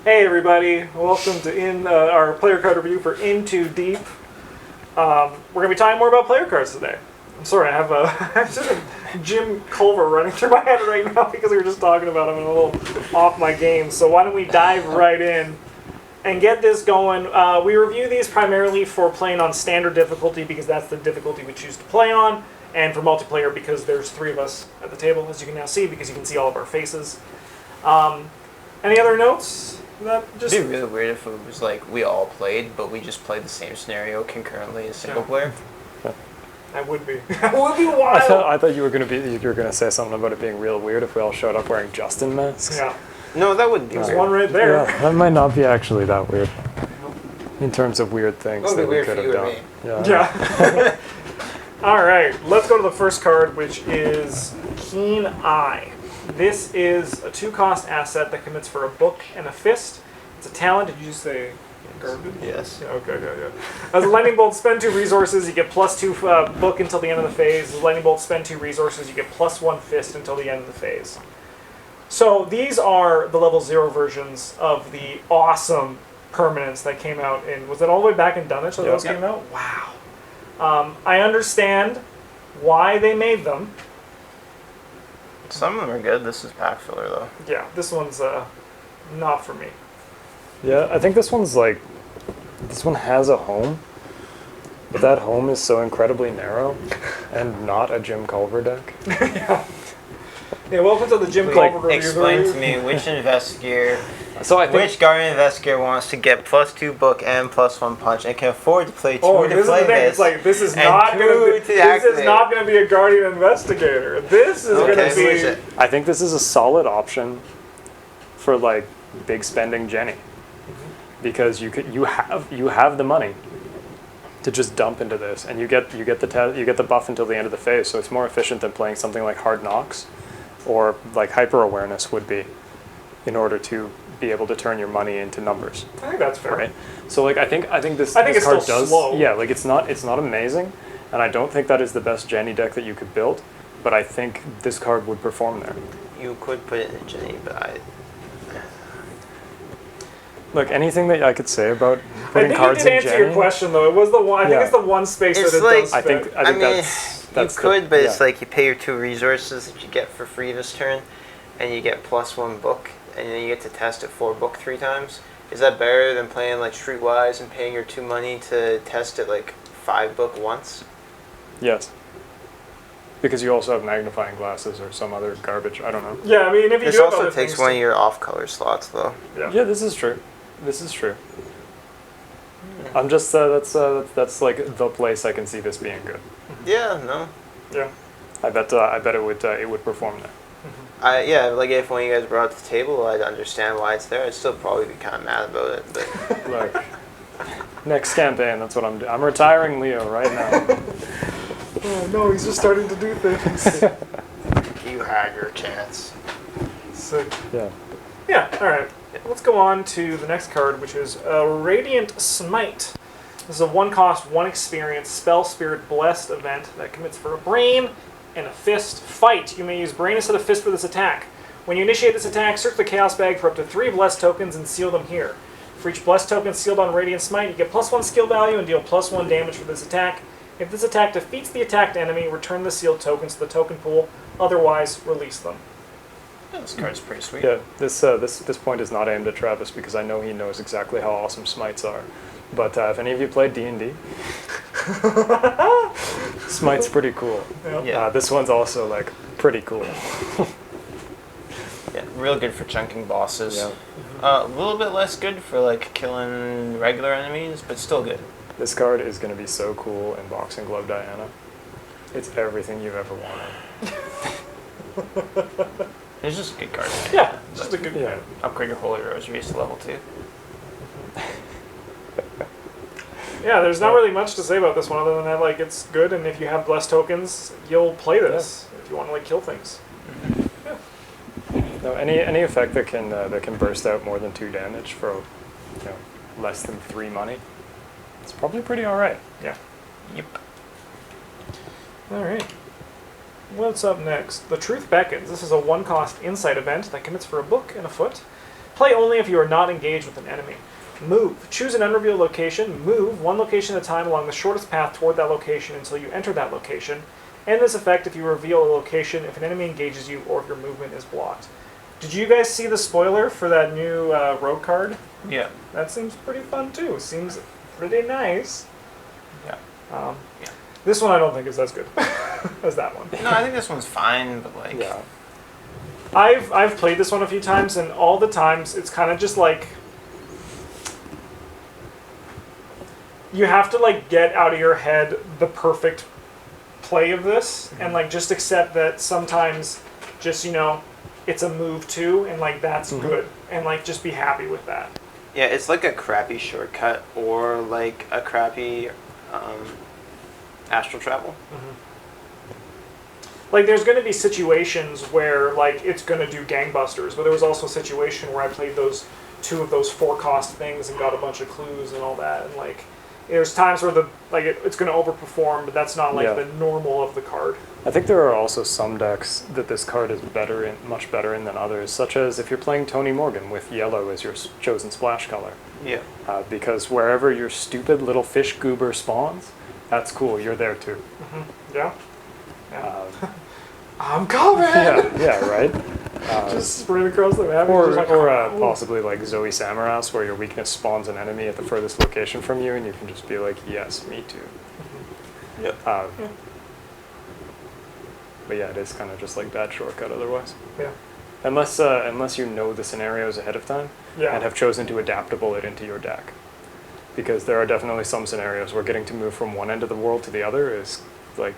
Hey everybody, welcome to our player card review for Into Deep. We're going to be talking more about player cards today. I'm sorry, I have just a Jim Culver running through my head right now because we were just talking about him and a little off my game. So why don't we dive right in and get this going. We review these primarily for playing on standard difficulty because that's the difficulty we choose to play on, and for multiplayer because there's 3 of us at the table, as you can now see, because you can see all of our faces. Any other notes? It'd be really weird if it was like we all played, but we just played the same scenario concurrently as single player. That would be. That would be wild. I thought you were gonna say something about it being real weird if we all showed up wearing Justin masks. Yeah. No, that wouldn't be There's weird. one right there. Yeah, that might not be actually that weird. In terms of weird things that we could have done. Yeah. All right, let's go to the first card, which is Keen Eye. This is a 2-cost asset that commits for a book and a fist. It's a talent. Did you just say garbage? Yes. Yeah, okay, yeah. As a lightning bolt, spend 2 resources. You get +2 book until the end of the phase. As a lightning bolt, spend 2 resources. You get +1 fist until the end of the phase. So these are the level 0 versions of the awesome permanents that came out in. Was it all the way back in Dunwich that those came out? Wow. I understand why they made them. Some of them are good. This is pack filler though. Yeah, this one's not for me. Yeah, I think this one has a home, but that home is so incredibly narrow and not a Jim Culver deck. Yeah, welcome to the Jim Culver review. Explain to me which investigator, which Guardian investigator wants to get +2 book and +1 punch and can afford to play 2 to play this. It's like this is not going to be a Guardian investigator. This is going to be. I think this is a solid option for like big spending Jenny, because you have the money to just dump into this, and you get the buff until the end of the phase. So it's more efficient than playing something like Hard Knocks or like Hyper Awareness would be, in order to be able to turn your money into numbers. I think that's fair. Right? So like I think this it's card still does slow. Yeah, like it's not amazing, and I don't think that is the best Jenny deck that you could build, but I think this card would perform there. You could put it in Jenny, but Look, anything that I could say about putting cards in Jenny. I think you did answer your question though. It was the one. I think it's the one space it's that it like, does I fit. think that's you could, but it's like you pay your 2 resources that you get for free this turn, and you get +1 book, and then you get to test it 4 book 3 times. Is that better than playing like Streetwise and paying your 2 money to test it like 5 book once? Yes. Because you also have magnifying glasses or some other garbage. I don't know. Yeah, I mean, if you this do also takes one of your off-color slots, though. Yeah, this is true. This is true. I'm just that's like the place I can see this being good. Yeah, no. Yeah. I bet it would perform there. Yeah, like if one of you guys brought it to the table, I'd understand why it's there. I'd still probably be kind of mad about it, but Look, next campaign, that's what I'm doing. I'm retiring Leo right now. Oh no, he's just starting to do things. you had your chance. Sick. Yeah. Yeah. All right. Let's go on to the next card, which is Radiant Smite. This is a 1-cost, 1 experience Spell Spirit Blessed event that commits for a brain and a fist. Fight. You may use brain instead of fist for this attack. When you initiate this attack, search the Chaos Bag for up to 3 Blessed tokens and seal them here. For each Blessed token sealed on Radiant Smite, you get +1 skill value and deal +1 damage for this attack. If this attack defeats the attacked enemy, return the sealed tokens to the token pool. Otherwise, release them. Yeah, this card's pretty sweet. Yeah, this point is not aimed at Travis because I know he knows exactly how awesome Smites are. But if any of you played D&D, Smite's pretty cool. Yeah. This one's also like pretty cool. Yeah, real good for chunking bosses. Yeah. A little bit less good for like killing regular enemies, but still good. This card is going to be so cool in Boxing Glove Diana. It's everything you've ever wanted. It's just a good card. Yeah, just a good Yeah. Upgrade your Holy Rosaries to level 2. Yeah, there's not really much to say about this one other than that, like, it's good, and if you have blessed tokens, you'll play this if you want to like kill things. No, any effect that can burst out more than 2 damage for less than 3 money, it's probably pretty alright. Yeah. Yep. All right. What's up next? The Truth Beckons. This is a 1-cost insight event that commits for a book and a foot. Play only if you are not engaged with an enemy. Move. Choose an unrevealed location. Move one location at a time along the shortest path toward that location until you enter that location. End this effect if you reveal a location, if an enemy engages you, or if your movement is blocked. Did you guys see the spoiler for that new rogue card? Yeah. That seems pretty fun too. Seems pretty nice. Yeah. Yeah. This one I don't think is as good as that one. No, I think this one's fine, but like. Yeah. I've played this one a few times, and all the times it's kind of just like you have to like get out of your head the perfect play of this, and like just accept that sometimes just it's a move too, and like that's good, and like just be happy with that. Yeah, it's like a crappy shortcut or like a crappy astral travel. Like there's going to be situations where like it's going to do gangbusters, but there was also a situation where I played those 2 of those 4-cost things and got a bunch of clues and all that, and like there's times where it's going to overperform, but that's not like the normal of the card. I think there are also some decks that this card is much better in than others, such as if you're playing Tony Morgan with yellow as your chosen splash color. Yeah. Because wherever your stupid little fish goober spawns, that's cool. You're there too. Yeah. I'm coming. Yeah, right. Just sprint across the map. Or just possibly like Zoe Samaras, where your weakness spawns an enemy at the furthest location from you, and you can just be like, yes, me too. Yep. But yeah, it is kind of just like bad shortcut otherwise. Yeah. Unless you know the scenarios ahead of time Yeah. and have chosen to adaptable it into your deck. Because there are definitely some scenarios where getting to move from one end of the world to the other is like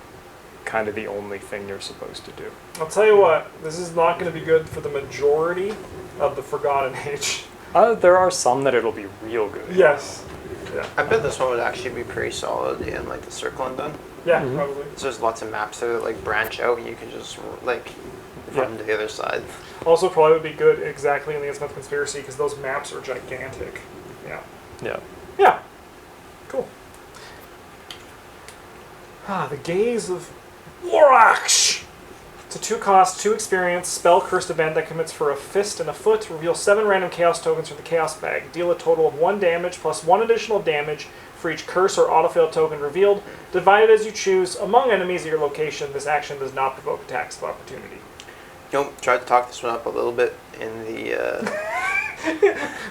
kind of the only thing you're supposed to do. I'll tell you what, this is not going to be good for the majority of the Forgotten Age. There are some that it'll be real good. Yes. Yeah. I bet this one would actually be pretty solid in like the Circle and Done. Yeah, probably. So there's lots of maps there that like branch out, and you can just like run to the other side. Also, probably would be good exactly in the Innsmouth Conspiracy because those maps are gigantic. Yeah. Yeah. Yeah. Cool. The Gaze of Ouraxh. It's a 2-cost, 2 experience, spell cursed event that commits for a fist and a foot. Reveal 7 random chaos tokens from the chaos bag. Deal a total of 1 damage plus 1 additional damage for each curse or autofill token revealed. Divided as you choose among enemies at your location. This action does not provoke attacks of opportunity. Tried to talk this one up a little bit in the.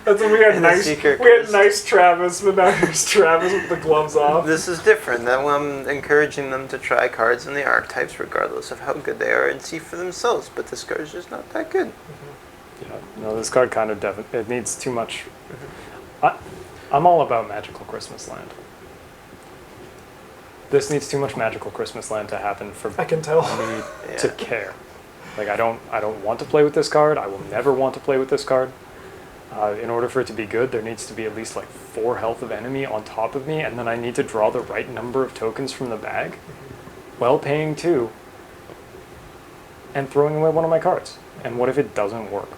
That's when we had And the nice. secret We had quest. nice Travis, but now here's Travis with the gloves off. This is different. That I'm encouraging them to try cards in the archetypes, regardless of how good they are, and see for themselves. But this card is just not that good. Yeah. No, this card kind of it needs too much. I'm all about Magical Christmas Land. This needs too much Magical Christmas Land to happen for I can tell. me to care. Like I don't want to play with this card. I will never want to play with this card. In order for it to be good, there needs to be at least like 4 health of enemy on top of me, and then I need to draw the right number of tokens from the bag, while paying 2, and throwing away one of my cards. And what if it doesn't work?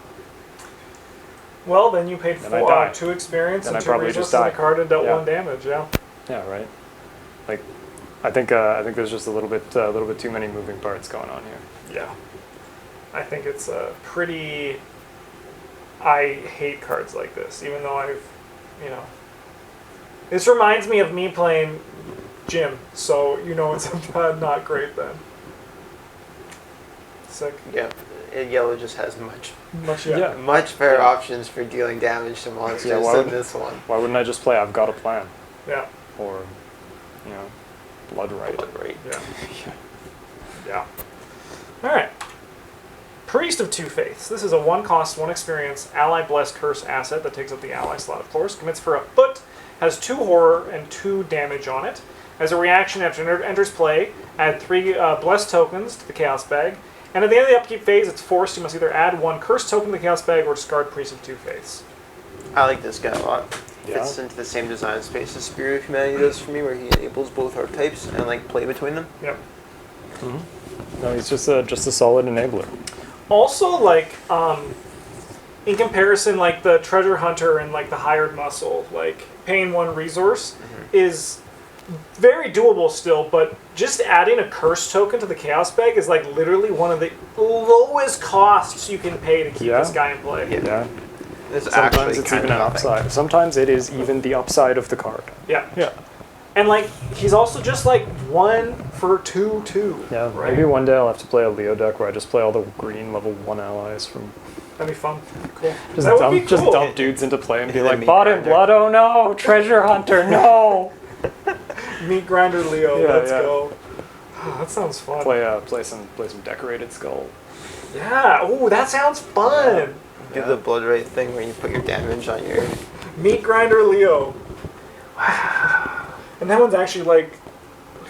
Well, then you paid Then I die. 2 experience Then I and 2 probably resources just on the die. card and dealt Yeah. 1 damage. Yeah. Yeah, right. Like, I think there's just a little bit too many moving parts going on here. Yeah. I think it's a pretty. I hate cards like this, even though I've, This reminds me of me playing Jim, so it's not great then. Sick. Yeah, yellow just has much Yeah. better Yeah. options for dealing damage to monsters Yeah, why than would- this one. Why wouldn't I just play I've Got a Plan? Yeah. Or, Blood Right. Right. Yeah. Yeah. All right. Priest of Two Faiths. This is a 1-cost, 1 experience, ally blessed curse asset that takes up the ally slot, of course. Commits for a foot, has 2 horror and 2 damage on it. As a reaction after it enters play, add 3 blessed tokens to the chaos bag. And at the end of the upkeep phase, it's forced. You must either add 1 curse token to the chaos bag or discard Priest of Two Faiths. I like this guy a lot. Yeah. Fits into the same design space as Spirit of Humanity does for me, where he enables both archetypes and like play between them. Yep. No, he's just a solid enabler. Also, like, in comparison, like the treasure hunter and like the hired muscle, like paying 1 resource is very doable still, but just adding a curse token to the chaos bag is like literally one of the lowest costs you can pay to keep Yeah. this guy in play. Yeah. It's Sometimes actually it's kind even of an nothing. upside. Sometimes it is even the upside of the card. Yeah. Yeah. And like he's also just like 1 for 2/2. Yeah. Right? Maybe one day I'll have to play a Leo deck where I just play all the green level 1 allies from. That'd be fun. Cool. Just that would dump, be cool. just dump dudes into play and be And then like, meat bot in grinder. blood, oh no, treasure hunter, no. Meat grinder Leo. Yeah, Let's yeah. go. That sounds fun. Play some decorated skull. Yeah. Oh, that sounds fun. Do the blood rate thing where you put your damage on your. Meat grinder Leo. And that one's actually like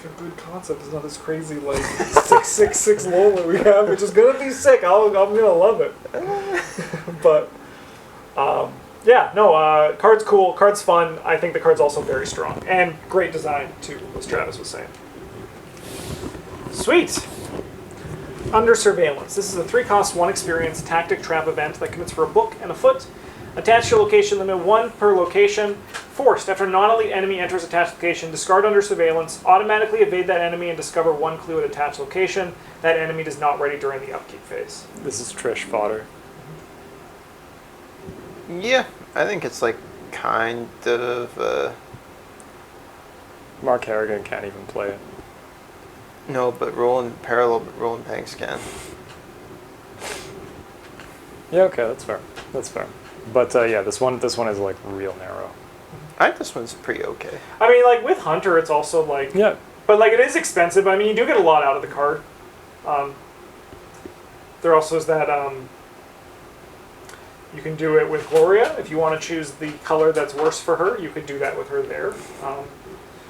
a good concept. It's not this crazy like 666 Lola we have, which is gonna be sick. I'm gonna love it. But yeah, no. Card's cool. Card's fun. I think the card's also very strong and great design too, as Travis was saying. Sweet. Under Surveillance. This is a 3-cost, 1 experience tactic trap event that commits for a book and a foot. Attached to location limit 1 per location. Forced. After a non-elite enemy enters attached location, discard Under Surveillance, automatically evade that enemy and discover 1 clue at attached location. That enemy does not ready during the upkeep phase. This is Trish fodder. Yeah, I think it's like kind of. Mark Harrigan can't even play it. No, but Roland Banks can. Yeah, okay, that's fair. That's fair. But yeah, this one is like real narrow. I think this one's pretty okay. I mean, like with Hunter, it's also like, Yeah. but like it is expensive. I mean, you do get a lot out of the card. There also is that you can do it with Gloria if you want to choose the color that's worse for her. You could do that with her there.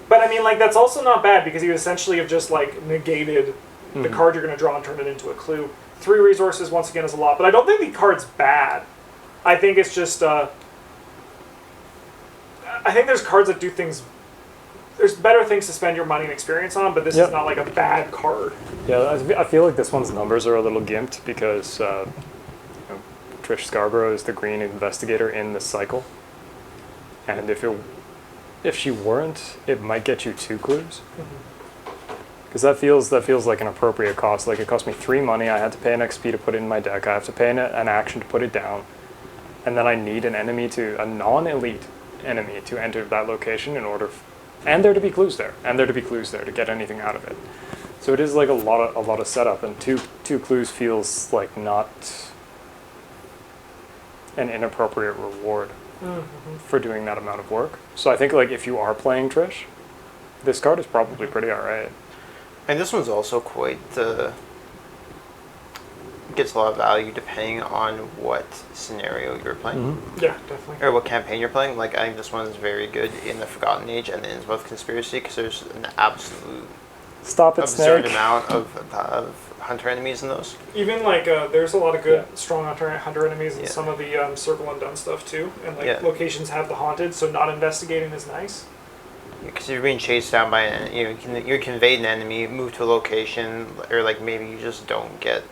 But I mean, like that's also not bad because you essentially have just like negated the card you're going to draw and turn it into a clue. 3 resources once again is a lot, but I don't think the card's bad. I think it's just I think there's cards that do things. There's better things to spend your money and experience on, but this is not like a bad card. Yeah, I feel like this one's numbers are a little gimped because Trish Scarborough is the green investigator in this cycle, and if she weren't, it might get you 2 clues. Because that feels like an appropriate cost. Like it cost me 3 money. I had to pay an XP to put it in my deck. I have to pay an action to put it down, and then I need a non-elite enemy to enter that location in order, and there to be clues there, to get anything out of it. So it is like a lot of setup, and two clues feels like not an inappropriate reward for doing that amount of work. So I think like if you are playing Trish, this card is probably pretty alright. And this one's also quite gets a lot of value depending on what scenario you're playing. Yeah, definitely. Or what campaign you're playing. Like I think this one is very good in the Forgotten Age and in both Conspiracy because there's an absolute Stop it, absurd Snake. amount of hunter enemies in those. Even like there's a lot of good strong hunter enemies in Yeah. some of the Circle Undone stuff too, and like Yeah. locations have the haunted, so not investigating is nice. Because you're being chased down by you're conveyed an enemy, move to a location, or like maybe you just don't get,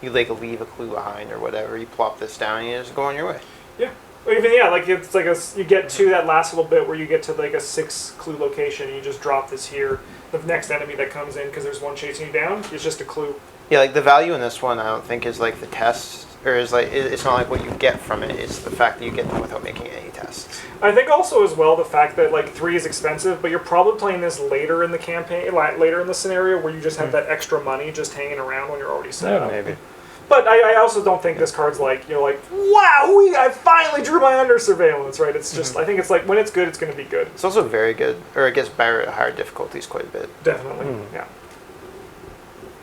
you like leave a clue behind or whatever. You plop this down and you just go on your way. Yeah. Or even like it's like you get to that last little bit where you get to like a 6 clue location and you just drop this here. The next enemy that comes in because there's one chasing you down is just a clue. Yeah, like the value in this one, I don't think is like the test, or is like it's not like what you get from it. It's the fact that you get them without making any tests. I think also as well the fact that like 3 is expensive, but you're probably playing this later in the campaign, later in the scenario where you just have that extra money just hanging around when you're already set Yeah, up. maybe. But I also don't think this card's like, like, wow, I finally drew my Under Surveillance, right? It's just, I think it's like, when it's good, it's going to be good. It's also very good, or it gets better at higher difficulties quite a bit. Definitely, yeah.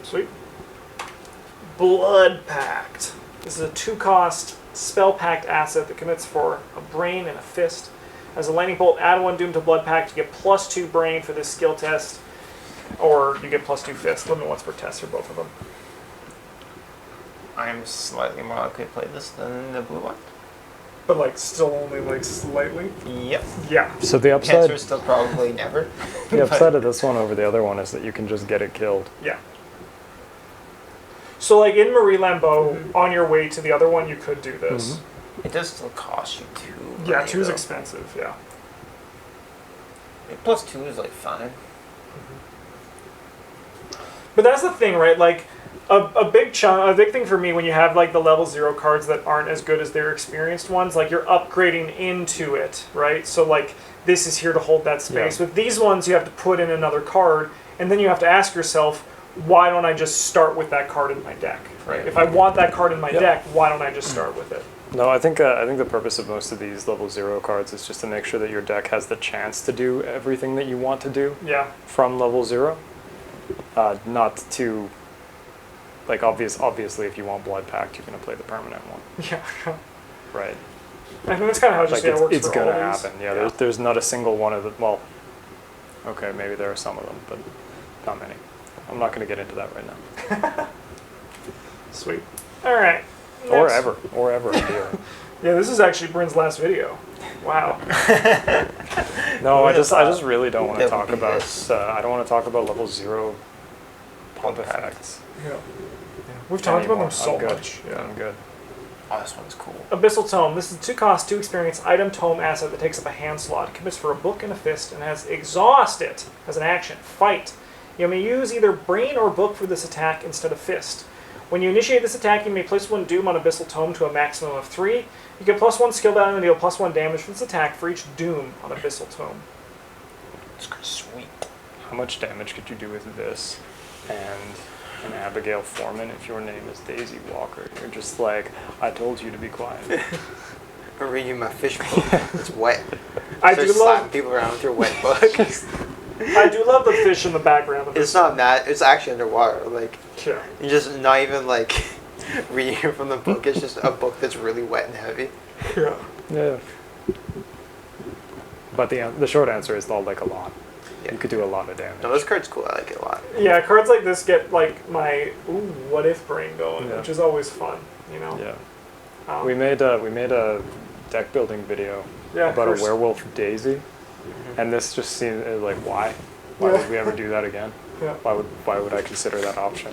Sweet. Blood Pact. This is a 2-cost spell pact asset that commits for a brain and a fist. As a lightning bolt, add 1 Doom to Blood Pact. You get +2 brain for this skill test, or you get +2 fist. Limit once per test for both of them. I'm slightly more likely to play this than the blue one. But like, still only like slightly. Yep. Yeah. So the Answer upside, is still probably never. the upside of this one over the other one is that you can just get it killed. Yeah. So like in Marie Lambeau, on your way to the other one, you could do this. It does still cost you 2. Yeah, money, 2 is though. expensive. Yeah. +2 is like fine. But that's the thing, right? Like, a big thing for me when you have like the level 0 cards that aren't as good as their experienced ones, like you're upgrading into it, right? So like this is here to hold that space. Yeah. With these ones, you have to put in another card, and then you have to ask yourself, why don't I just start with that card in my deck, right? If I want that card in my deck, why don't I just start with it? No, I think the purpose of most of these level 0 cards is just to make sure that your deck has the chance to do everything that you want to do Yeah. from level 0. Not to, like, obviously if you want Blood Pact, you're going to play the permanent one, Yeah. right? I think that's kind of how Like, it works it's for going to all these. happen. Yeah, there's not a single one of them. Well, okay, maybe there are some of them, but not many. I'm not going to get into that right now. Sweet. All right. Or Next. ever. Yeah. Yeah, this is actually Bryn's last video. Wow. No, I Who'd have just really don't want to that would talk be about. this? I don't want to talk about level 0 pump Pact. effects. Yeah. We've talked about anymore. them so I'm good. much. Yeah. I'm good. Oh, this one's cool. Abyssal Tome. This is a 2 cost, 2 experience item tome asset that takes up a hand slot, commits for a book and a fist, and has exhaust it as an action. Fight. You may use either brain or book for this attack instead of fist. When you initiate this attack, you may place 1 doom on Abyssal Tome to a maximum of 3. You get +1 skill down and deal +1 damage for this attack for each doom on Abyssal Tome. It's sweet. How much damage could you do with this and an Abigail Foreman if your name is Daisy Walker? You're just like, I told you to be quiet. I'm reading my fish book. It's wet. I Start do slapping love. people around with your wet book. I do love the fish in the background of this. It's not that. It's actually underwater. Like Yeah. you're just not even like reading from the book. It's just a book that's really wet and heavy. Yeah. Yeah. But the short answer is they'll like a lot. Yeah. You could do a lot of damage. No, this card's cool. I like it a lot. Yeah, cards like this get like my what if brain going, Yeah. which is always fun, you know. Yeah. We made a deck building video Yeah, about of a werewolf Daisy, and this just seemed like why Yeah. would we ever do that again? Yeah. Why would I consider that option?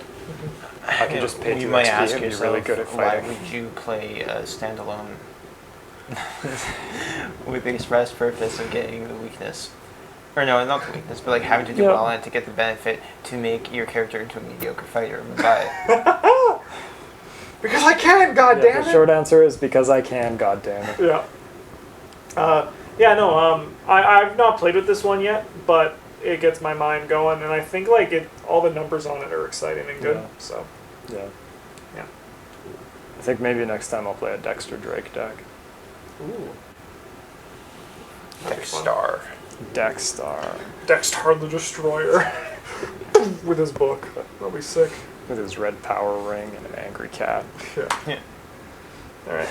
I can just pay You 2 might XP ask and be yourself, really good at why fighting. would you play a standalone with the express purpose of getting the weakness? Or no, not the weakness, but like having to do Yeah. well on it to get the benefit to make your character into a mediocre fighter and buy it. Because I can, Yeah, goddammit. the short answer is because I can. God damn it. Yeah. I've not played with this one yet, but it gets my mind going, and I think like all the numbers on it are exciting and good. Yeah. So Yeah. yeah. I think maybe next time I'll play a Dexter Drake deck. Ooh. Dexstar. Dexstar Dextar the Destroyer with his book. That'll be sick. with his red power ring and an angry cat. Yeah. Yeah. All right.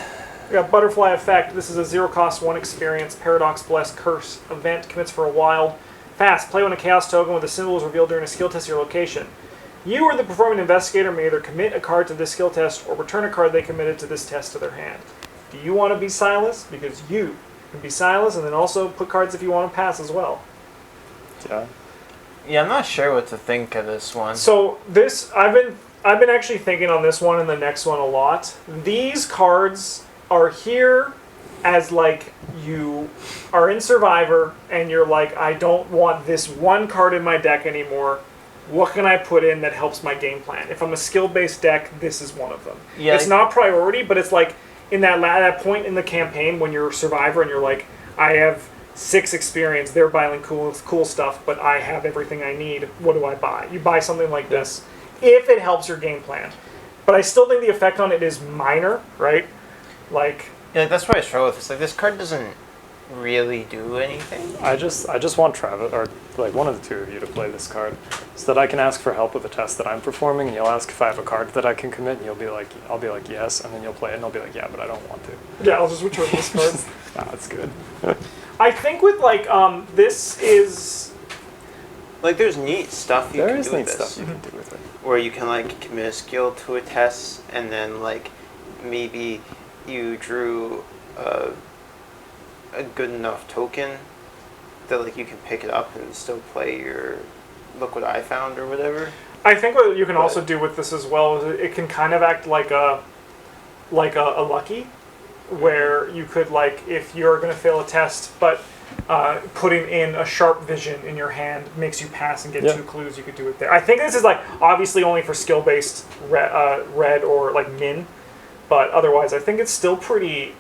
We got Butterfly Effect. This is a 0 cost, 1 experience, Paradox Bless Curse event. Commits for a wild. Fast. Play when a Chaos token with a symbol is revealed during a skill test at your location. You or the performing investigator may either commit a card to this skill test or return a card they committed to this test to their hand. Do you want to be Silas? Because you can be Silas, and then also put cards if you want to pass as well. Yeah. Yeah, I'm not sure what to think of this one. So this, I've been actually thinking on this one and the next one a lot. These cards are here as like you are in Survivor and you're like, I don't want this one card in my deck anymore. What can I put in that helps my game plan? If I'm a skill-based deck, this is one of them. Yeah, It's not priority, but it's like in that point in the campaign when you're a Survivor and you're like, I have 6 experience, they're buying cool stuff, but I have everything I need. What do I buy? You buy something like this if it helps your game plan. But I still think the effect on it is minor, right? Like, Yeah, that's why I struggle with this. Like, this card doesn't really do anything. I just want Travis, or like one of the two of you, to play this card, so that I can ask for help with a test that I'm performing, and you'll ask if I have a card that I can commit, and I'll be like yes, and then you'll play it, and I'll be like yeah, but I don't want to. yeah, I'll just return this card. Nah, that's good. I think with like, this is... Like there's neat stuff you There can is do with neat this. stuff you can do with it. Where you can like commit a skill to a test, and then like maybe you drew a good enough token that like you can pick it up and still play your look what I found or whatever. I think what you can also do with this as well is it can kind of act like a lucky, where you could like, if you're going to fail a test, but putting in a sharp vision in your hand makes you pass and get Yeah. 2 clues. You could do it there. I think this is like obviously only for skill-based red or like min, but otherwise I think it's still pretty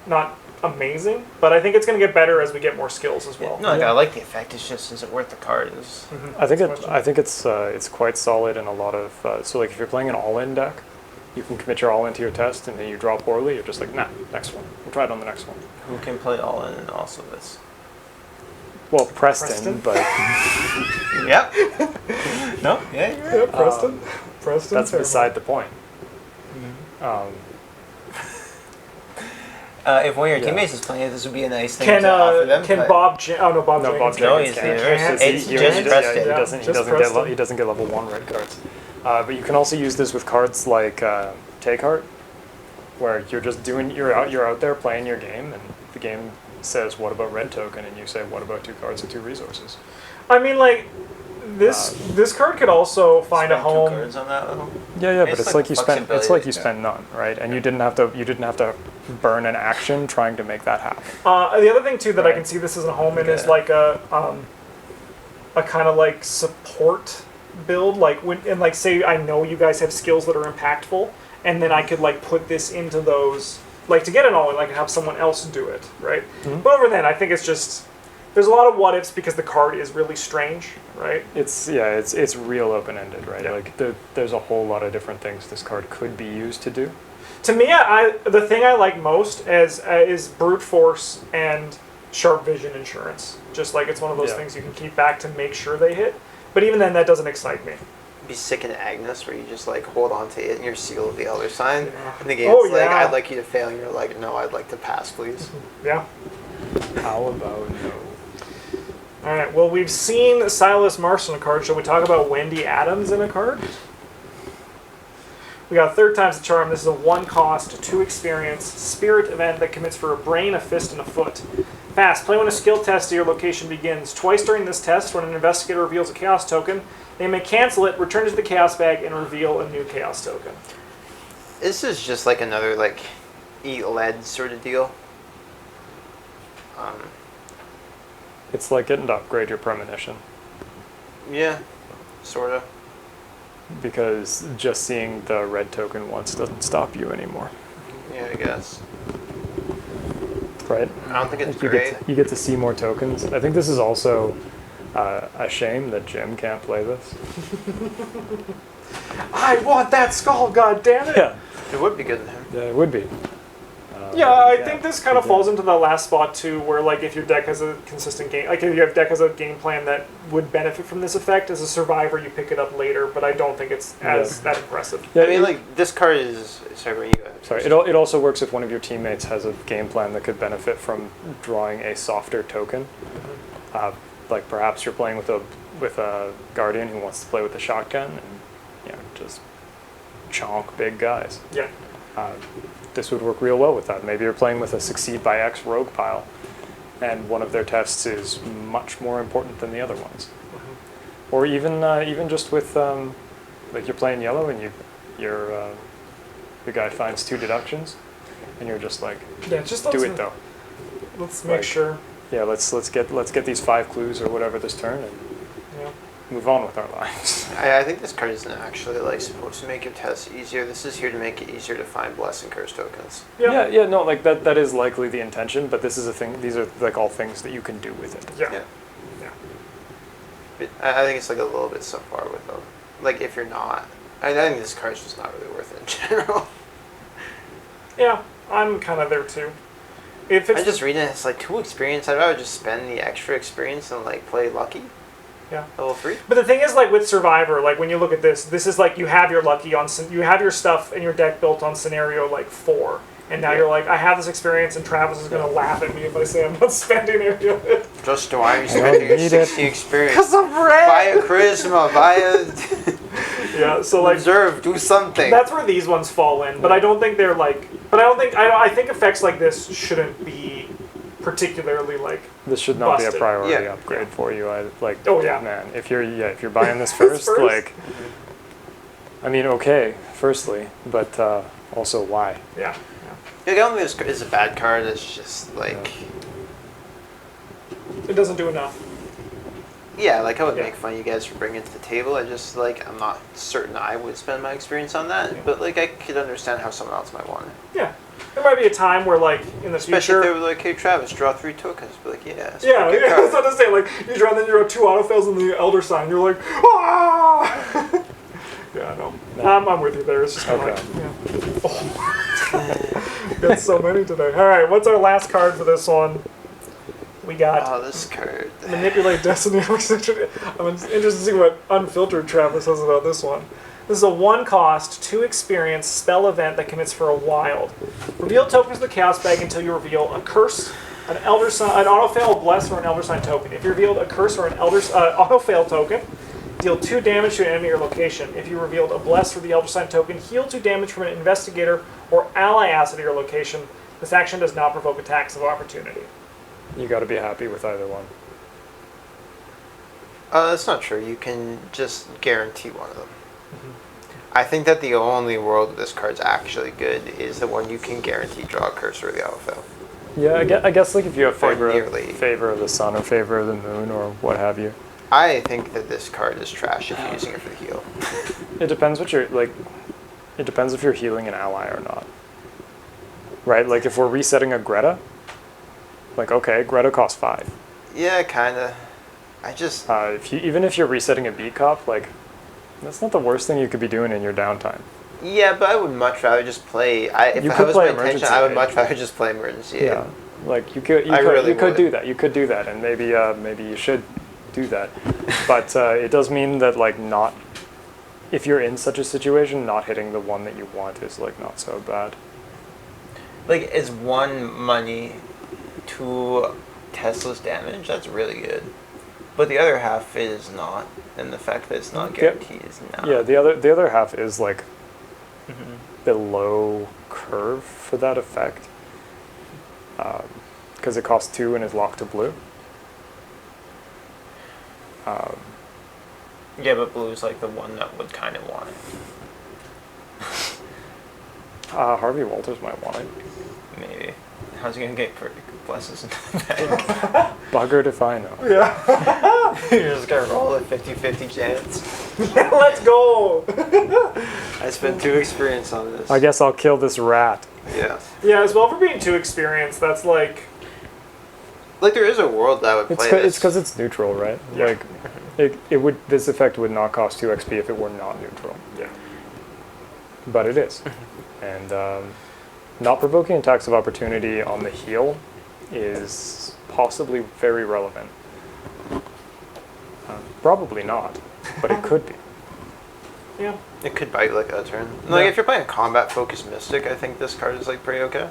not amazing. But I think it's going to get better as we get more skills as well. No, like, I like the effect. It's just, is it worth the card? I think it's quite solid in a lot of so like if you're playing an all-in deck, you can commit your all into your test, and then you draw poorly. You're just like, nah, next one. We'll try it on the next one. Who can play all in and also this? Well, Preston, but Yep. No, yeah, you're right. Yeah, Preston. Preston. that's beside the point. If one of your Yeah. teammates is playing it, this would be a nice thing Can to offer them. can but Bob? Oh no, Bob. No, Bob Jenkins No, Jenkins he's the can't. universe. He It's can't. just Yeah, Preston. He yeah. doesn't. Just Preston. He doesn't get level 1 red cards. But you can also use this with cards like Take Heart, where you're out there playing your game, and the game says, "What about red token?" and you say, "What about 2 cards and 2 resources?" I mean, like this card could also find a Spend 2 home. cards on that little. Yeah, but It's it's like like you spent. It's flexibility, like you yeah. spent none, right? And you didn't have to burn an action trying to make that happen. The other thing too that I Right. can see this as a home in is Okay. like a kind of like support build. Like when and like say I know you guys have skills that are impactful, and then I could like put this into those. Like to get an all in, like have someone else do it, right? Mhm. But over then, I think it's just there's a lot of what ifs because the card is really strange, right? It's real open ended, right? Yeah. Like there's a whole lot of different things this card could be used to do. To me, the thing I like most is brute force and sharp vision insurance. Just like it's one of those Yeah. things you can keep back to make sure they hit. But even then, that doesn't excite me. Be sick in Agnes, where you just like hold on to it and you're sealed the other sign. Yeah. And the game's Oh, like, yeah. I'd like you to fail, and you're like, no, I'd like to pass, please. Yeah. How about no? All right. Well, we've seen Silas Marsh in a card. Shall we talk about Wendy Adams in a card? We got third time's the charm. This is a 1 cost, 2 experience spirit event that commits for a brain, a fist, and a foot. Fast. Play when a skill test at your location begins. Twice during this test, when an investigator reveals a chaos token, they may cancel it, return it to the chaos bag, and reveal a new chaos token. This is just like another like eat lead sort of deal. It's like getting to upgrade your premonition, Yeah, sort of. because just seeing the red token once doesn't stop you anymore, Yeah, I guess. right? I don't think it's Like you great. you get to see more tokens. I think this is also a shame that Jim can't play this. I want that skull, god damn it! Yeah, It would be good in him. it would be. Yeah, but I yeah, think this kind of yeah. falls into the last spot too, where like if your deck has a consistent game, like if your deck has a game plan that would benefit from this effect, as a survivor you pick it up later, but I don't think it's as that impressive. Yeah, I mean, it- like this card is. Sorry, when you go ahead. Sorry, it also works if one of your teammates has a game plan that could benefit from drawing a softer token. Like perhaps you're playing with a guardian who wants to play with a shotgun and just chonk big guys. Yeah. This would work real well with that. Maybe you're playing with a Succeed by X rogue pile, and one of their tests is much more important than the other ones. Or even just with like you're playing yellow and the guy finds 2 deductions, and you're just like, Yeah, just do it though. Let's make Like- sure. Yeah, let's get these 5 clues or whatever this turn and Yeah. move on with our lives. I think this card isn't actually like supposed to make your tests easier. This is here to make it easier to find bless and curse tokens. Yeah. Yeah, no, like that is likely the intention, but this is a thing. These are like all things that you can do with it. Yeah. Yeah. Yeah. But I think it's like a little bit subpar with them. Like if you're not, I think this card's just not really worth it in general. Yeah, I'm kind of there too. If it's I'm just reading it, it's like 2 experience. I'd rather just spend the extra experience and like play lucky. Yeah. Level 3. But the thing is, like with Survivor, like when you look at this is like you have your lucky on, you have your stuff in your deck built on scenario like 4, and now you're like, I have this experience, and Travis is gonna laugh at me if I say I'm not spending any of it. Just why are you spending your need it. 60 experience? Cause I'm red. Buy a charisma, buy a Yeah. So like reserve, do something. that's where these ones fall in, but I don't think they're like. But I think effects like this shouldn't be particularly like. This should not be Busted. a priority Yeah. upgrade for you. Oh, yeah. Man, if you're buying this first, First? like, I mean, okay, firstly, but also why? Yeah. Like, I don't think this is a bad card. It's just like It doesn't do enough. Yeah, like I would Yeah. make fun of you guys for bringing it to the table. I just like I'm not certain I would spend my experience on that, Yeah. but like I could understand how someone else might want it. Yeah. There might be a time where, like, in the Especially future... if they were like, "Hey, Travis, draw 3 tokens." Be like, "Yeah." That's a Yeah, pretty good yeah, card." that's what I'm saying. Like, you draw, and then you draw 2 autofails in the Elder Sign. You're like, ah! Yeah, I know. I'm with you there. It's just kind of Okay. like, yeah. Oh. Got so many today. All right, what's our last card for this one? We got Oh, this card. Manipulate Destiny. I'm interested to see what Unfiltered Travis says about this one. This is a 1-cost, 2 experience spell event that commits for a wild. Reveal tokens of the Chaos Bag until you reveal a curse, an Elder Sign, an autofail, a bless, or an Elder Sign token. If you revealed a curse or an autofail token, deal 2 damage to an enemy or location. If you revealed a bless or the Elder Sign token, heal 2 damage from an investigator or ally asset at your location. This action does not provoke attacks of opportunity. You got to be happy with either one. That's not true. You can just guarantee one of them. I think that the only world this card's actually good is the one you can guarantee draw a curse or the autofill. Yeah, I guess like if you have Or favor nearly. favor of the sun or favor of the moon or what have you. I think that this card is trash if you're using it for the heal. It depends what you're like. It depends if you're healing an ally or not. Right? Like if we're resetting a Greta, like okay, Greta costs 5. Yeah, kinda. I just Even if you're resetting a beat cop, like that's not the worst thing you could be doing in your downtime. yeah, but I would much rather just play. If You I could was play my intention, Emergency I would Aid. much rather just play emergency. Aid. Yeah, like you could would. do that. You could do that, and maybe you should do that. But it does mean that like not, if you're in such a situation, not hitting the one that you want is like not so bad. Like, is 1 money 2 Tesla's damage? That's really good. But the other half is not, and the fact that it's not guaranteed is not. Yeah, the other half is like below curve for that effect, because it costs 2 and is locked to blue. Yeah, but blue's like the one that would kind of want it. Harvey Walters might want it. Maybe. How's he gonna get blesses in the bag? Buggered if I know. Yeah. You're just gonna roll a 50-50 chance. Yeah, let's go. I spent 2 experience on this. I guess I'll kill this rat. Yeah. Yeah, as well for being 2 experienced, that's like... Like, there is a world that would play It's this. because it's neutral, right? Yeah. Like, this effect would not cost 2 XP if it were not neutral. Yeah. But it is. And not provoking attacks of opportunity on the heal is possibly very relevant. Probably not, but it could be. Yeah. It could bite like a turn. Like, if you're playing a combat-focused Mystic, I think this card is, like, pretty okay.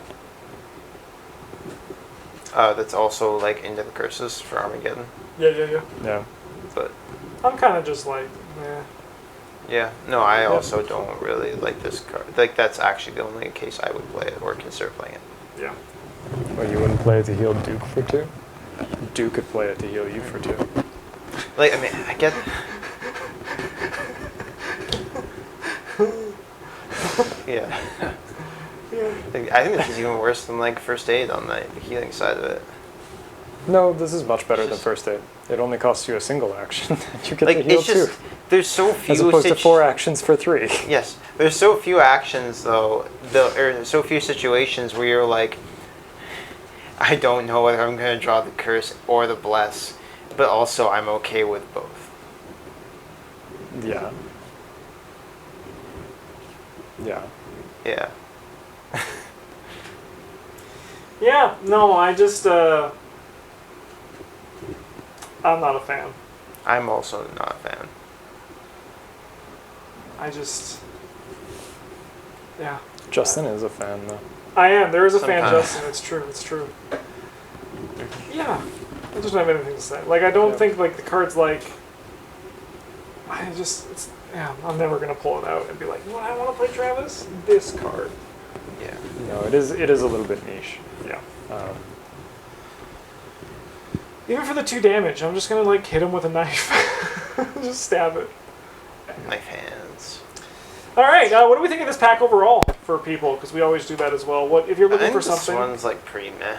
That's also, like, into the curses for Armageddon. Yeah. Yeah. But, I'm kind of just like, eh. yeah. No, I also don't really like this card. Like, that's actually the only case I would play it or consider playing it. Yeah. Well, you wouldn't play it to heal Duke for 2? Duke could play it to heal you for 2. Like, I mean, I get... yeah. Yeah. I think this is even worse than, like, First Aid on the healing side of it. No, this is much better It's than just- First Aid. It only costs you a single action. You get Like, to heal it's just... 2. There's so few... As opposed to 4 actions for 3. Yes, there's so few actions though, or so few situations where you're like, I don't know whether I'm going to draw the curse or the bless, but also I'm okay with both. Yeah. Yeah. Yeah. Yeah, no, I just, I'm not a fan. I'm also not a fan. I just, yeah. Justin is a fan, though. I am. There is a fan, Sometimes. Justin. It's true. It's true. Yeah. I just don't have anything to say. Like, I don't think, like, the card's like, I'm never going to pull it out and be like, you know what I want to play, Travis? This card. Yeah. No, it is a little bit niche. Yeah. Um, Even for the 2 damage, I'm just going to, like, hit him with a knife. Just stab it. Knife hands. All right, what do we think of this pack overall for people? Because we always do that as well. What if you're I looking think for this something? one's like pretty meh.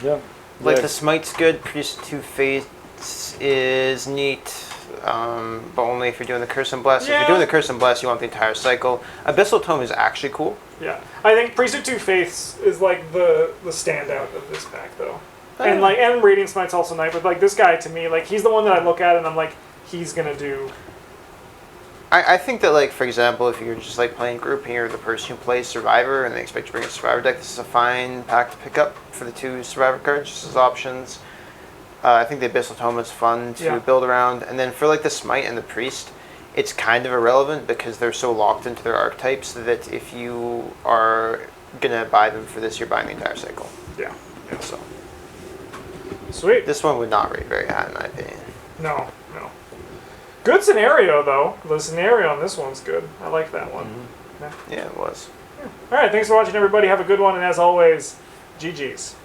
yeah. Like Yeah. the Smite's good. Priest Two Fates is neat. But only if you're doing the Curse and Bless. If Yeah. you're doing the Curse and Bless, you want the entire cycle. Abyssal Tome is actually cool. Yeah, I think Priest of Two Faiths is like the standout of this pack though, and Radiant Smite's also nice. But like this guy to me, like he's the one that I look at and I'm like, he's gonna do. I think that, like, for example, if you're just like playing group and you're the person who plays Survivor and they expect you to bring a Survivor deck, this is a fine pack to pick up for the 2 Survivor cards just as options. I think the Abyssal Tome is fun to build around. And then for like the Smite and the Priest, it's kind of irrelevant because they're so locked into their archetypes that if you are going to buy them for this, you're buying the entire cycle. Yeah. So Sweet. this one would not rate very high in my opinion. No. Good scenario though. The scenario on this one's good. I like that one. Yeah, it was. All right. Thanks for watching, everybody. Have a good one, and as always, GG's.